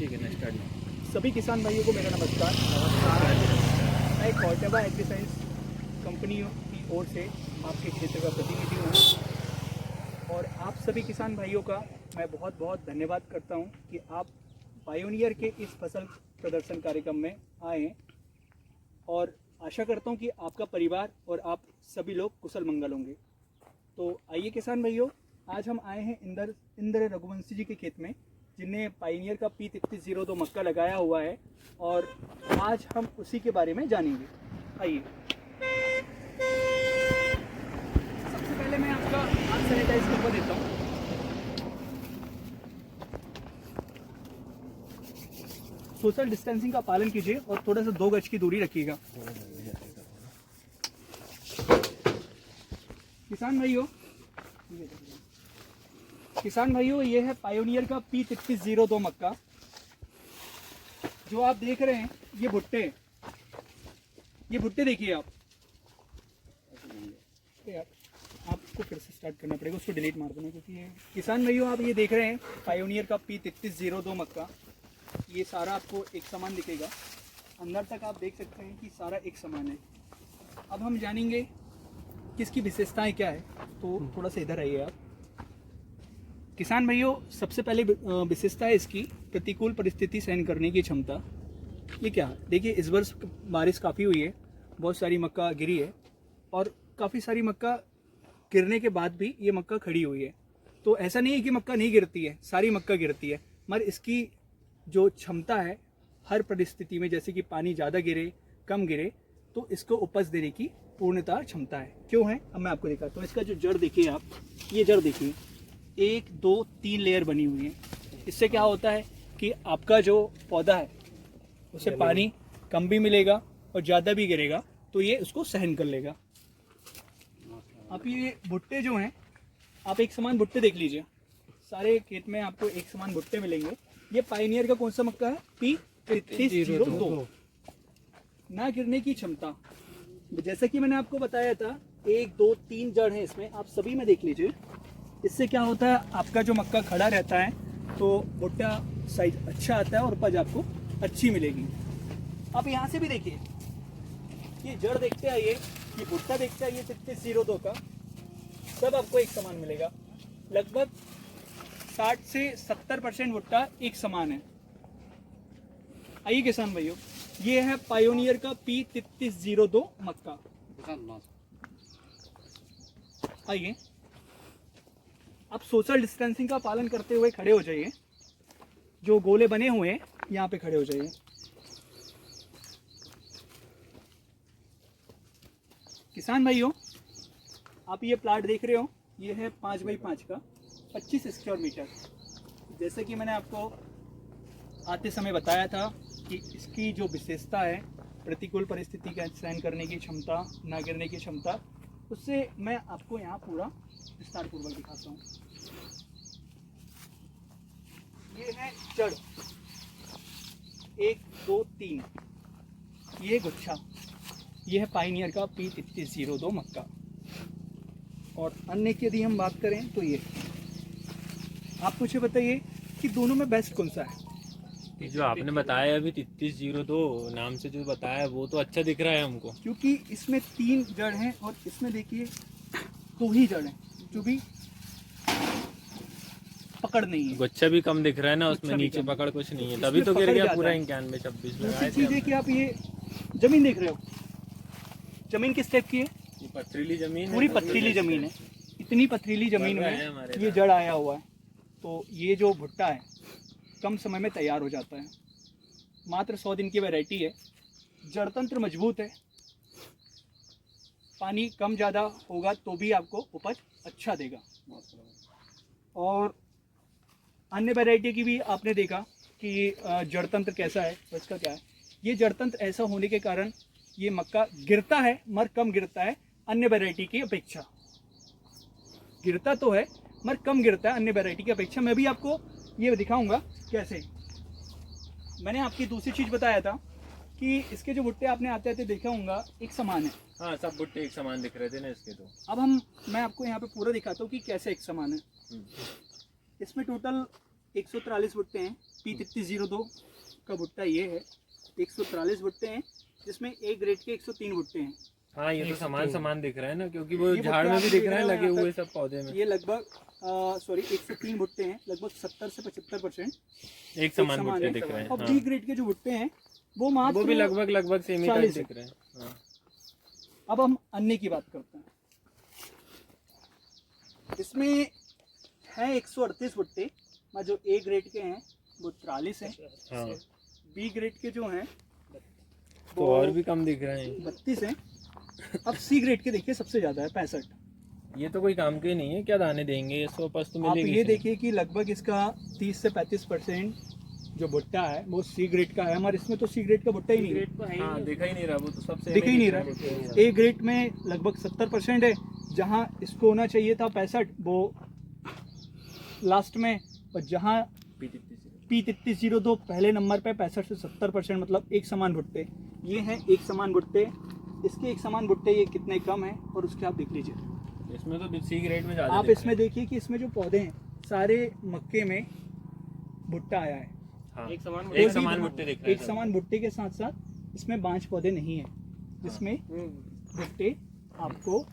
ठीक है ना, स्टार्ट। सभी किसान भाइयों को मेरा नमस्कार। मैं कॉर्टेवा एग्रीसाइंस कंपनी की ओर से आपके क्षेत्र का प्रतिनिधि हूँ और आप सभी किसान भाइयों का मैं बहुत बहुत धन्यवाद करता हूँ कि आप पायोनियर के इस फसल प्रदर्शन कार्यक्रम में आए हैं और आशा करता हूँ कि आपका परिवार और आप सभी लोग कुशल मंगल होंगे। तो आइए किसान भाइयों, आज हम आए हैं इंद्र रघुवंशी जी के खेत में, जिनने पायोनियर का P3302 मक्का लगाया हुआ है और आज हम उसी के बारे में जानेंगे। आइए, सबसे पहले मैं आपका हाथ सैनिटाइज करवा देता हूँ। सोशल डिस्टेंसिंग का पालन कीजिए और थोड़ा सा 2 गज की दूरी रखिएगा। किसान भाइयों, ये है पायोनियर का P3302 मक्का। जो आप देख रहे हैं ये भुट्टे देखिए आप। आपको फिर से स्टार्ट करना पड़ेगा, उसको डिलीट मार देना, क्योंकि ये किसान भाइयों आप ये देख रहे हैं पायोनियर का P3302 मक्का। ये सारा आपको एक समान दिखेगा, अंदर तक आप देख सकते हैं कि सारा एक समान है। अब हम जानेंगे कि इसकी विशेषताएं क्या है, तो थोड़ा सा इधर आइए आप। किसान भाइयों, सबसे पहले विशेषता है इसकी प्रतिकूल परिस्थिति सहन करने की क्षमता। ये क्या है, देखिए इस वर्ष बारिश काफ़ी हुई है, बहुत सारी मक्का गिरी है और काफ़ी सारी मक्का गिरने के बाद भी ये मक्का खड़ी हुई है। तो ऐसा नहीं है कि मक्का नहीं गिरती है, सारी मक्का गिरती है, मगर इसकी जो क्षमता है हर परिस्थिति में, जैसे कि पानी ज़्यादा गिरे कम गिरे, तो इसको उपज देने की पूर्णतः क्षमता है। क्यों है, अब मैं आपको दिखाता हूँ। इसका जो जड़ देखिए आप, ये जड़ देखिए 1 2 3 लेयर बनी हुई है। इससे क्या होता है कि आपका जो पौधा है उसे पानी कम भी मिलेगा और ज़्यादा भी गिरेगा तो ये उसको सहन कर लेगा। आप ये भुट्टे जो हैं, आप एक समान भुट्टे देख लीजिए, सारे खेत में आपको एक समान भुट्टे मिलेंगे। ये पायोनियर का कौन सा मक्का है, P3302। ना गिरने की क्षमता, जैसा कि मैंने आपको बताया था, 1 2 3 जड़ है इसमें, आप सभी में देख लीजिए। इससे क्या होता है, आपका जो मक्का खड़ा रहता है तो भुट्टा साइज अच्छा आता है और उपज आपको अच्छी मिलेगी। आप यहाँ से भी देखिए, ये जड़ देखते आइए, ये भुट्टा देखते आइए 3302 का, सब आपको एक समान मिलेगा। लगभग 60 से 70% भुट्टा एक समान है। आइए किसान भाइयों, ये है पायोनियर का P3302 मक्का। आइए, आप सोशल डिस्टेंसिंग का पालन करते हुए खड़े हो जाइए। जो गोले बने हुए हैं यहाँ पे खड़े हो जाइए। किसान भाइयों, आप ये प्लाट देख रहे हो, ये है 5 बाई 5 का 25 स्क्वायर मीटर। जैसे कि मैंने आपको आते समय बताया था कि इसकी जो विशेषता है प्रतिकूल परिस्थिति का सहन करने की क्षमता, ना गिरने की क्षमता, उससे मैं आपको यहाँ पूरा विस्तारपूर्वक दिखाता हूँ। ये है जड़ 1 2 3, ये गुच्छा, ये है पायोनियर का P3302 मक्का। और अन्य की यदि हम बात करें तो ये, आप मुझे बताइए कि दोनों में बेस्ट कौन सा है। जो आपने बताया अभी 3302 नाम से जो बताया वो तो अच्छा दिख रहा है हमको, क्योंकि इसमें 3 जड़ हैं और इसमें देखिए 2 ही जड़ हैं, जो भी पकड़ नहीं है। गुच्छा भी कम दिख रहा है ना उसमें, नीचे पकड़ कुछ नहीं है, तभी तो गिर गया पूरा 91-26 दूसरी चीज है कि आप ये जमीन देख रहे हो, जमीन किस टाइप की है, पथरीली जमीन, पूरी पथरीली जमीन है। इतनी पथरीली जमीन में ये जड़ आया हुआ है, तो ये जो भुट्टा है कम समय में तैयार हो जाता है। मात्र 100 दिन की वैरायटी है, जड़तंत्र मजबूत है, पानी कम ज़्यादा होगा तो भी आपको उपज अच्छा देगा। और अन्य वैरायटी की भी आपने देखा कि जड़तंत्र कैसा है, तो इसका क्या है, ये जड़तंत्र ऐसा होने के कारण ये मक्का गिरता है मगर कम गिरता है अन्य वैरायटी की अपेक्षा। गिरता तो है मगर कम गिरता है अन्य वैरायटी की अपेक्षा। मैं भी आपको ये दिखाऊंगा कैसे। मैंने आपकी दूसरी चीज़ बताया था कि इसके जो भुट्टे आपने आते आते देखा होगा एक समान है। हाँ, सब भुट्टे एक समान दिख रहे थे ना इसके। तो अब मैं आपको यहाँ पे पूरा दिखाता हूँ कि कैसे एक समान है। इसमें टोटल 143 भुट्टे हैं। P3302 का भुट्टा ये है, 143 भुट्टे हैं, जिसमें ए ग्रेड के 103 भुट्टे हैं। हाँ ये तो समान दिख रहा है ना, क्योंकि वो ये झाड़ भुट्टे में आप भी दिख देख रहे हैं रहे हो लगे यहाँ हुए तक। सब पौधे में। ये लगभग 103 भुट्टे हैं, लगभग 70 से 75% एक समान भुट्टे है। दिख रहे हैं। और हाँ। बी ग्रेड के जो भुट्टे हैं वो मात्र वो भी लगभग सेम ही 40 दिख रहे हैं। हाँ। अब हम अन्य की बात करते हैं। इसमें है 138 भुट्टे, और जो ए ग्रेड के हैं वो 43 हैं। हाँ। बी ग्रेड के जो हैं तो और भी कम दिख रहे हैं। 32 हैं। अब सी ग्रेड के देखिए सबसे ज़्यादा है 65। ये तो कोई काम के नहीं है, क्या दाने देंगे, ये 100 पस तो आप मिलेगी। ये देखिए कि लगभग इसका 30 से 35% जो भुट्टा है वो सी ग्रेड का है। हमारे इसमें तो सी ग्रेड का भुट्टा ही नहीं है, हाँ दिखा ही नहीं रहा, वो तो सबसे दिख ही नहीं रहा। ए ग्रेड में लगभग 70% है, जहाँ इसको होना चाहिए था 65 वो लास्ट में, और जहाँ P3302 पहले नंबर पे 65 से 70%, मतलब एक समान भुट्टे। ये हैं एक समान भुट्टे, इसके एक समान भुट्टे ये कितने कम हैं और उसके आप देख लीजिए। इसमें तो सी ग्रेड में ज्यादा आप दिख इसमें देखिए कि इसमें जो पौधे हैं सारे मक्के में भुट्टा आया है। हाँ। एक समान भुट्टे दिख रहे हैं एक समान भुट्टे के साथ साथ इसमें बांझ पौधे नहीं है, जिसमें भुट्टे आपको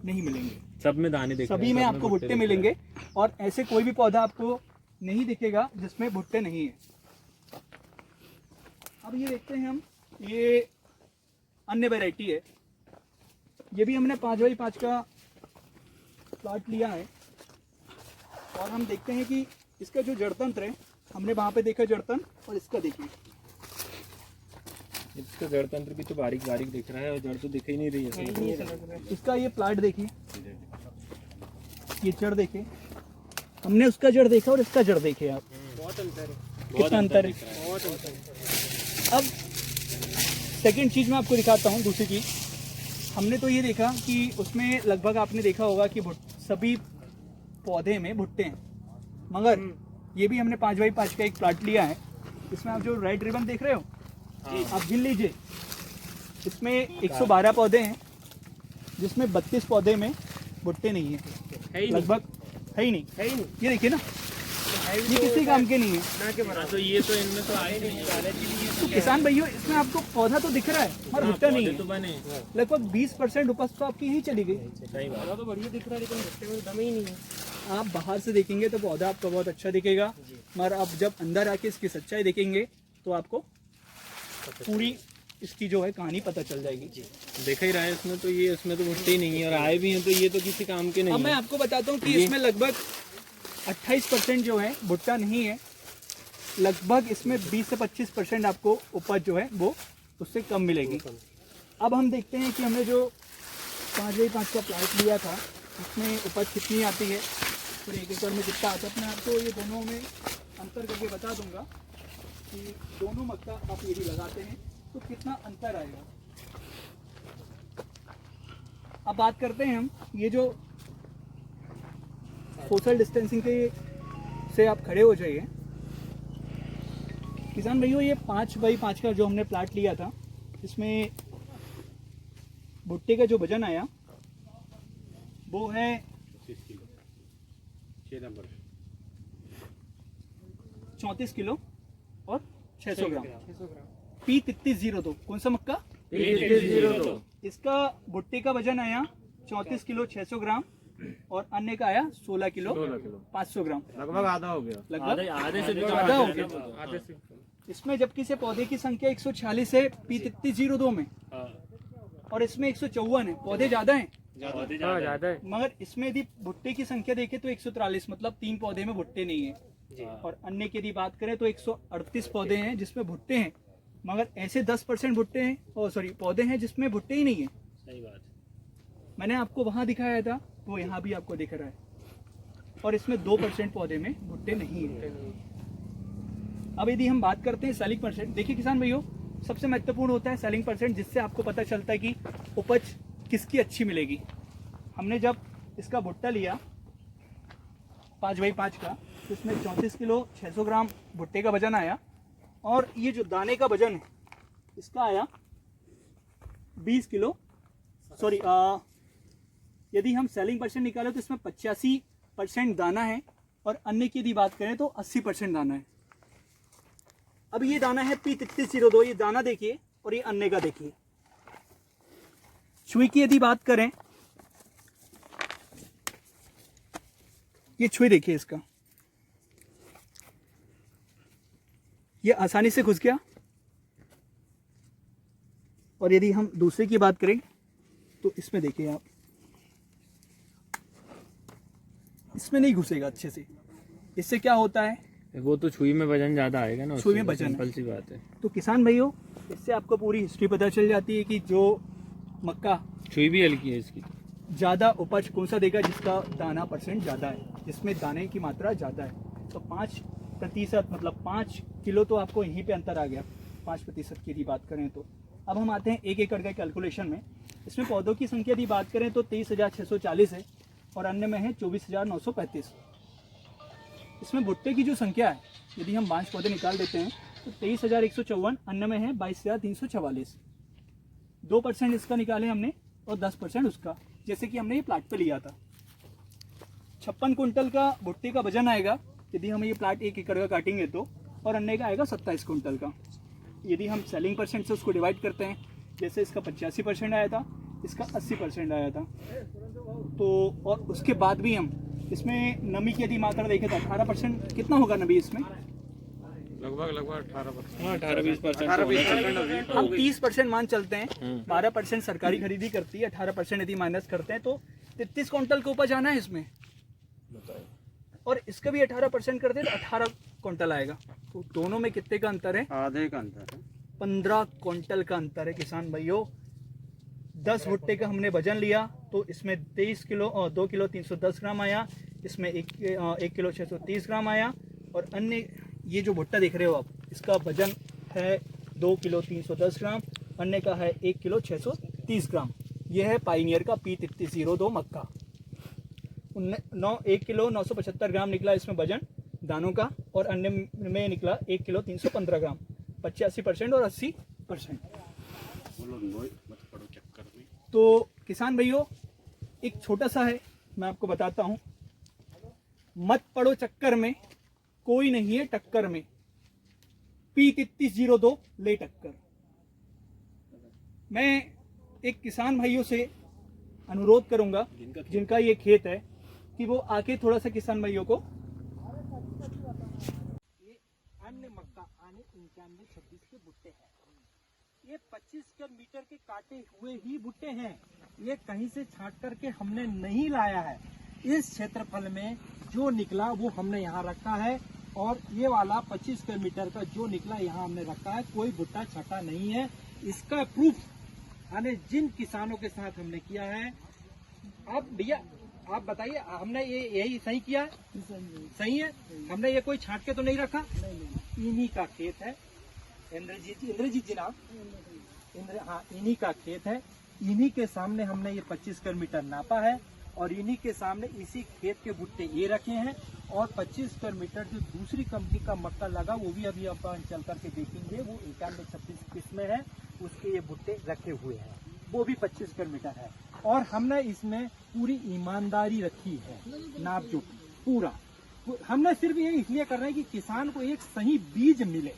नहीं मिलेंगे। सब में दाने दिख रहे हैं, सभी में सब आपको भुट्टे दिख रहे मिलेंगे, और ऐसे कोई भी पौधा आपको नहीं दिखेगा जिसमें भुट्टे नहीं है। अब ये देखते हैं हम, ये अन्य वैरायटी है। ये भी हमने 5x5 का प्लॉट लिया है, और हम देखते हैं कि इसका जो जड़तंत्र है, हमने वहाँ पे देखा जड़तंत्र, और इसका देखिए हैं। इसका जड़ तंत्र भी तो बारीक दिख रहा है, और जड़ तो दिख ही नहीं रही है। इसका ये प्लाट देखिए, ये जड़ देखिए, हमने उसका जड़ देखा और इसका जड़ देखे आप, बहुत अंतर है। कितना अंतर है। बहुत अंतर है। अब सेकंड चीज़ मैं आपको दिखाता हूँ, दूसरी चीज़। हमने तो ये देखा कि उसमें लगभग आपने देखा होगा कि सभी पौधे में भुट्टे हैं, मगर ये भी हमने 5x5 का एक प्लाट लिया है। इसमें आप जो रेड रिबन देख रहे हो, आप गिन लीजिए, इसमें 112 पौधे हैं, जिसमें 32 पौधे में भुट्टे नहीं है, लगभग है ही नहीं। ये देखिए ना, ये किसी काम के नहीं है। तो ये तो इनमें तो आए नहीं है। तो किसान भाइयों, इसमें आपको पौधा तो दिख रहा है मगर भुट्टा नहीं पौधे तो है। बने। लगभग 20% उपज तो आपकी यही चली गई। सही बात। पौधा तो बढ़िया दिख रहा है, लेकिन भुट्टे में दम ही नहीं है। आप बाहर से देखेंगे तो पौधा आपको बहुत अच्छा दिखेगा, मगर आप जब अंदर आके इसकी सच्चाई देखेंगे तो आपको पूरी इसकी जो है कहानी पता चल जाएगी। देखा ही रहा है इसमें तो, ये इसमें तो भुट्टे ही नहीं है, और आए भी हैं तो ये तो किसी काम के नहीं अब मैं है। आपको बताता हूँ कि इसमें लगभग 28% जो है भुट्टा नहीं है, लगभग इसमें 20 से 25% आपको उपज जो है वो उससे कम मिलेगी। अब हम देखते हैं कि हमने जो 5x5 का प्लाट लिया था, उसमें उपज कितनी आती है और 1 एकड़ में कितना आता है। मैं आपको ये दोनों में अंतर करके बता दूंगा कि दोनों मक्का आप यदि लगाते हैं तो कितना अंतर आएगा। अब बात करते हैं हम, ये जो सोशल डिस्टेंसिंग के से आप खड़े हो जाइए। किसान भाइयों, ये 5x5 का जो हमने प्लाट लिया था, इसमें भुट्टे का जो वजन आया वो है 34 किलो और 600 ग्राम। P3302 कौन सा मक्का? P3302। इसका भुट्टे का वजन आया 34 किलो 600 ग्राम, और अन्य का आया 16 किलो 500 ग्राम, लगभग आधा हो गया। लगभग आधे से भी आधा हो गया। आधे से इसमें जबकि से पौधे की संख्या 146 है P3302 में, और इसमें 154 है, पौधे ज्यादा हैं, ज्यादा है। मगर इसमें यदि भुट्टे की संख्या देखें तो 143, मतलब 3 पौधे में भुट्टे नहीं है। और अन्य की यदि बात करें तो 138 पौधे हैं जिसमें भुट्टे हैं, मगर ऐसे 10% भुट्टे हैं, पौधे हैं जिसमें भुट्टे ही नहीं है। सही बात। मैंने आपको वहां दिखाया था, वो यहाँ भी आपको दिख रहा है, और इसमें 2% पौधे में भुट्टे नहीं है। अब यदि हम बात करते हैं सेलिंग परसेंट, देखिए किसान भाइयों, सबसे महत्वपूर्ण होता है सेलिंग परसेंट, जिससे आपको पता चलता है कि उपज किसकी अच्छी मिलेगी। हमने जब इसका भुट्टा लिया 5x5 का, तो इसमें 34 किलो 600 ग्राम भुट्टे का वजन आया, और ये जो दाने का वजन है इसका आया 20 किलो, यदि हम सेलिंग परसेंट निकालें तो इसमें 85% दाना है और अन्य की यदि बात करें तो 80% दाना है। अब ये दाना है P3302, ये दाना देखिए और ये अन्य का देखिए। छुई की यदि बात करें, ये छुई देखिए इसका, ये आसानी से घुस गया। और यदि हम दूसरे की बात करें तो इसमें देखिए आप, इसमें नहीं घुसेगा अच्छे से। इससे क्या होता है, वो तो छुई में वजन ज्यादा आएगा ना, छुई में वजन है। सिंपल सी बात है। तो किसान भाइयों, इससे आपको पूरी हिस्ट्री पता चल जाती है कि जो मक्का छुई भी हल्की है इसकी। ज़्यादा उपज कौन सा देगा, जिसका दाना परसेंट ज़्यादा है, जिसमें दाने की मात्रा ज़्यादा है। तो 5% मतलब 5 किलो तो आपको यहीं पे अंतर आ गया, 5% की यदि बात करें तो। अब हम आते हैं 1 एकड़ के कैलकुलेशन में। इसमें पौधों की संख्या यदि बात करें तो 23,640 है और अन्य में है 24,935। इसमें भुट्टे की जो संख्या है, यदि हम 5 पौधे निकाल देते हैं तो 23,154, अन्य में है 22,344। 2% इसका निकाले हमने और 10% उसका, जैसे कि हमने ये प्लाट पे लिया था। 56 कुंटल का भुट्टे का वजन आएगा यदि हम ये प्लाट 1 एकड़ का काटेंगे तो, और अन्य का आएगा 27 कुंटल का। यदि हम सेलिंग परसेंट से उसको डिवाइड करते हैं, जैसे इसका 85% आया था, इसका 80% आया था, तो और उसके बाद भी हम इसमें नमी की यदि मात्रा देखें तो 18% कितना होगा नमी इसमें, लगभग 18%। हाँ 18-20%। हम 30% मान चलते हैं। 12% सरकारी खरीदी करती है, 18% यदि माइनस करते हैं तो 33 कुंटल का उपज आना है इसमें, और इसका भी 18% करते हैं तो 18 कुंटल आएगा। तो दोनों में कितने का अंतर है, आधे का अंतर है, 15 कुंटल का अंतर है किसान भाइयों। 10 भुट्टे का हमने वजन लिया तो इसमें 23 किलो और 2 किलो 310 ग्राम आया, इसमें 1 किलो 630 ग्राम आया, और अन्य ये जो भुट्टा देख रहे हो आप, इसका वजन है 2 किलो 310 ग्राम, अन्य का है 1 किलो 630 ग्राम। यह है पायनियर का P3302 मक्का। 1 किलो 975 ग्राम निकला इसमें वजन दानों का, और अन्य में निकला 1 किलो 315 ग्राम। 85% और 80%। तो किसान भाइयों, एक छोटा सा है, मैं आपको बताता हूँ। मत पड़ो चक्कर में, कोई नहीं है टक्कर में, P3302 ले टक्कर। मैं एक किसान भाइयों से अनुरोध करूंगा जिनका ये खेत है कि वो आके थोड़ा सा किसान भाइयों को, ये अन्य मक्का आने 9126 के भुट्टे हैं। ये 25 मीटर के काटे हुए ही भुट्टे हैं, ये कहीं से छांट करके हमने नहीं लाया है। इस क्षेत्रफल में जो निकला वो हमने यहाँ रखा है, और ये वाला 25 मीटर का जो निकला यहाँ हमने रखा है, कोई भुट्टा छटा नहीं है। इसका प्रूफ यानी जिन किसानों के साथ हमने किया है। अब भैया आप बताइए, हमने ये यही सही किया है? सही है। हमने ये कोई छांट के तो नहीं रखा? इन्हीं का खेत है, इंद्रजीत जी नाम, हाँ इन्हीं का खेत है। इन्हीं के सामने हमने ये 25 मीटर नापा है, और इन्हीं के सामने इसी खेत के भुट्टे ये रखे हैं, और 25 मीटर जो दूसरी कंपनी का मक्का लगा वो भी अभी अपन चल करके देखेंगे, वो 9126 किस्में है, उसके ये भुट्टे रखे हुए हैं, वो भी 25 मीटर है। और हमने इसमें पूरी ईमानदारी रखी है, नाप जो पूरा हमने सिर्फ ये इसलिए कर रहे हैं कि किसान को एक सही बीज मिले,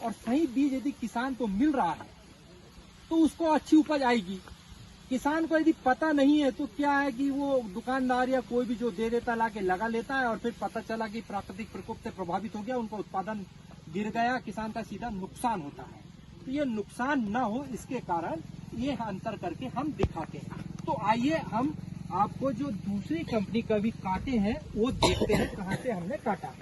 और सही बीज यदि किसान को मिल रहा है तो उसको अच्छी उपज आएगी। किसान को यदि पता नहीं है तो क्या है कि वो दुकानदार या कोई भी जो दे देता लाके लगा लेता है, और फिर पता चला कि प्राकृतिक प्रकोप से प्रभावित हो गया, उनका उत्पादन गिर गया, किसान का सीधा नुकसान होता है। तो ये नुकसान न हो इसके कारण ये अंतर करके हम दिखाते हैं। तो आइए हम आपको जो दूसरी कंपनी का भी काटे हैं वो देखते हैं, कहाँ से हमने काटा।